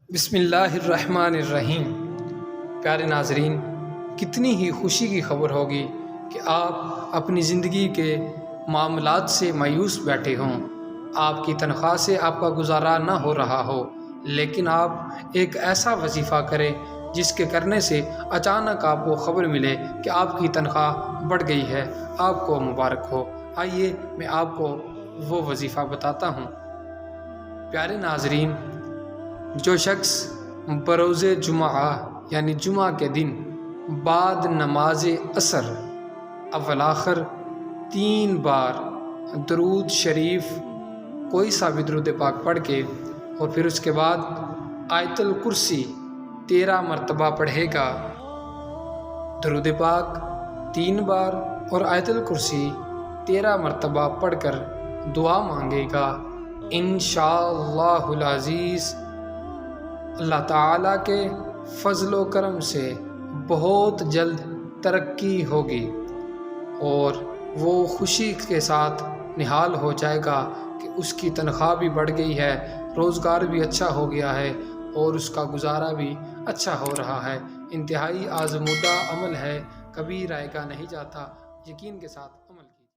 بسم اللہ الرحمن الرحیم۔ پیارے ناظرین، کتنی ہی خوشی کی خبر ہوگی کہ آپ اپنی زندگی کے معاملات سے مایوس بیٹھے ہوں، آپ کی تنخواہ سے آپ کا گزارا نہ ہو رہا ہو، لیکن آپ ایک ایسا وظیفہ کریں جس کے کرنے سے اچانک آپ کو خبر ملے کہ آپ کی تنخواہ بڑھ گئی ہے۔ آپ کو مبارک ہو۔ آئیے میں آپ کو وہ وظیفہ بتاتا ہوں۔ پیارے ناظرین، جو شخص بروز جمعہ یعنی جمعہ کے دن بعد نماز عصر اول آخر 3 بار درود شریف کوئی سا بھی درود پاک پڑھ کے اور پھر اس کے بعد آیت الکرسی 13 مرتبہ پڑھے گا، درود پاک 3 بار اور آیت الکرسی 13 مرتبہ پڑھ کر دعا مانگے گا، انشاءاللہ العزیز اللہ تعالیٰ کے فضل و کرم سے بہت جلد ترقی ہوگی اور وہ خوشی کے ساتھ نہال ہو جائے گا کہ اس کی تنخواہ بھی بڑھ گئی ہے، روزگار بھی اچھا ہو گیا ہے اور اس کا گزارا بھی اچھا ہو رہا ہے۔ انتہائی آزمودہ عمل ہے، کبھی رائے گا نہیں جاتا، یقین کے ساتھ